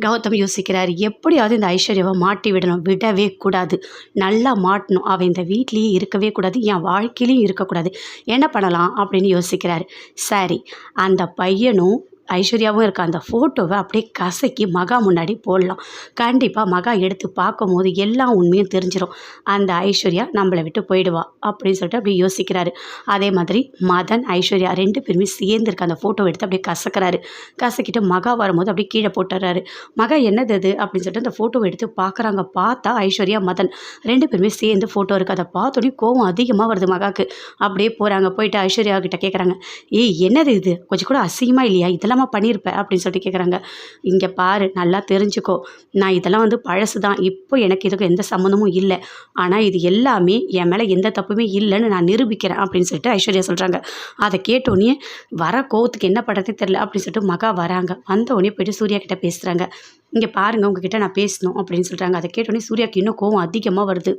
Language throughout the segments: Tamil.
கௌதம் யோசிக்கிறாரு, எப்படியாவது இந்த ஐஸ்வர்யாவை மாட்டி விடணும், விடவே கூடாது, நல்லா மாட்டணும், அவள் இந்த வீட்லேயே இருக்கவே கூடாது, என் வாழ்க்கையிலையும் இருக்கக்கூடாது, என்ன பண்ணலாம் அப்படின்னு யோசிக்கிறாரு. சரி, அந்த பையனும் ஐஸ்வர்யாவும் இருக்க அந்த ஃபோட்டோவை அப்படியே கசக்கி மகா முன்னாடி போடலாம். கண்டிப்பாக மகா எடுத்து பார்க்கும்போது எல்லா உண்மையும் தெரிஞ்சிடும். அந்த ஐஸ்வர்யா நம்மளை விட்டு போயிடுவா அப்படின்னு சொல்லிட்டு அப்படியே யோசிக்கிறாரு. அதே மாதிரி மதன் ஐஸ்வர்யா 2 பேருமே சேர்ந்து இருக்க அந்த ஃபோட்டோவை எடுத்து அப்படியே கசக்கிறாரு. கசக்கிட்டு மகா வரும்போது அப்படியே கீழே போட்டுறாரு. மகா என்னது அது அப்படின்னு சொல்லிட்டு அந்த ஃபோட்டோவை எடுத்து பார்க்குறாங்க. பார்த்தா ஐஸ்வர்யா மதன் 2 பேருமே சேர்ந்து ஃபோட்டோ இருக்குது. அதை பார்த்தோன்னே கோவம் அதிகமாக வருது மகாவுக்கு. அப்படியே போகிறாங்க. போயிட்டு ஐஸ்வர்யா கிட்ட கேட்குறாங்க, ஏய் என்னது இது, கொஞ்சம் கூட அசிங்கமாக இல்லையா, இதெல்லாம் பண்ணியிருப்பேன் அப்படின்னு சொல்லிட்டு கேட்குறாங்க. இங்கே பாரு, நல்லா தெரிஞ்சுக்கோ, நான் இதெல்லாம் பழசு தான், இப்போ எனக்கு இதுக்கு எந்த சம்மந்தமும் இல்லை, ஆனால் இது எல்லாமே என் மேலே எந்த தப்புமே இல்லைன்னு நான் நிரூபிக்கிறேன் அப்படின்னு சொல்லிட்டு ஐஸ்வர்யா சொல்கிறாங்க. அதை கேட்டோன்னே வர கோவத்துக்கு என்ன பண்ணுறதே தெரில அப்படின்னு சொல்லிட்டு மகா வராங்க. வந்தோடனே போயிட்டு சூர்யா கிட்ட பேசுகிறாங்க. இங்கே பாருங்கள், உங்ககிட்ட நான் பேசணும் அப்படின்னு சொல்கிறாங்க. அதை கேட்டோன்னே சூர்யாவுக்கு இன்னும் கோவம் அதிகமாக வருது.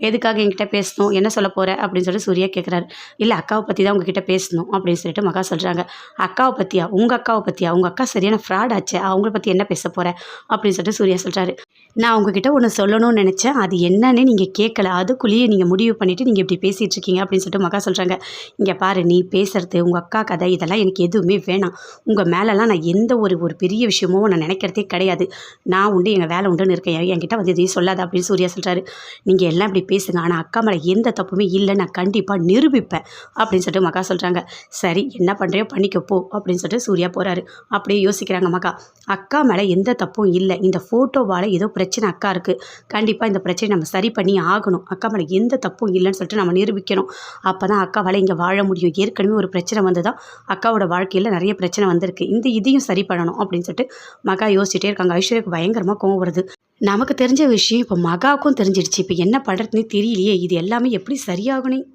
எதுக்காக என்கிட்ட பேசணும், என்ன சொல்ல போகிற அப்படின்னு சொல்லிட்டு சூர்யா கேட்குறாரு. இல்லை, அக்காவை பற்றி தான் உங்ககிட்ட பேசணும் அப்படின்னு சொல்லிட்டு மகா சொல்கிறாங்க. அக்காவை பற்றியா, உங்கள் அக்காவை பற்றியா, உங்கள் அக்கா சரியான ஃப்ராட் ஆச்சு, அவங்கள பற்றி என்ன பேச போகிற அப்படின்னு சொல்லிட்டு சூர்யா சொல்கிறாரு. நான் உங்ககிட்ட ஒன்று சொல்லணும்னு நினச்சேன், அது என்னன்னு நீங்கள் கேட்கல, அதுக்குள்ளேயே நீங்கள் முடிவு பண்ணிவிட்டு நீங்கள் இப்படி பேசிகிட்டு இருக்கீங்க அப்படின்னு சொல்லிட்டு மகா சொல்கிறாங்க. இங்கே பாரு, நீ பேசுகிறது, உங்கள் அக்கா கதை, இதெல்லாம் எனக்கு எதுவுமே வேணாம். உங்கள் மேலெலாம் நான் எந்த ஒரு பெரிய விஷயமோ நான் நினைக்கிறதே கிடையாது. நான் உண்டு, எங்கள் வேலை உண்டுன்னு இருக்கேன், என்கிட்ட எதையும் சொல்லாத அப்படின்னு சூர்யா சொல்கிறாரு. நீங்கள் எல்லாம் இப்படி பேசுங்க, ஆனால் அக்கா மேலே எந்த தப்புமே இல்லை, நான் கண்டிப்பாக நிரூபிப்பேன் அப்படின்னு சொல்லிட்டு மகா சொல்கிறாங்க. சரி, என்ன பண்ணுறியோ பண்ணிக்கப்போ அப்படின்னு சொல்லிட்டு சூர்யா போகிறாரு. அப்படியே யோசிக்கிறாங்க மகா. அக்கா மேலே எந்த தப்பும் இல்லை, இந்த ஃபோட்டோவால் ஏதோ பிரச்சனை அக்கா இருக்குது, கண்டிப்பாக இந்த பிரச்சனை நம்ம சரி பண்ணி ஆகணும், அக்கா மேலே எந்த தப்பும் இல்லைன்னு சொல்லிட்டு நம்ம நிரூபிக்கணும், அப்போ தான் அக்காவால் இங்கே வாழ முடியும். ஏற்கனவே ஒரு பிரச்சனை வந்து தான் அக்காவோட வாழ்க்கையில் நிறைய பிரச்சனை வந்திருக்கு, இதையும் சரி பண்ணணும் அப்படின்னு சொல்லிட்டு மகா யோசிச்சுட்டே இருக்காங்க. ஐஸ்வர்யாவுக்கு பயங்கரமாக கோவம் வருது. நமக்கு தெரிஞ்ச விஷயம் இப்போ மகாவுக்கும் தெரிஞ்சிடுச்சு, இப்போ என்ன பண்ணுறதுன்னு தெரியலையே, இது எல்லாமே எப்படி சரியாகணும்.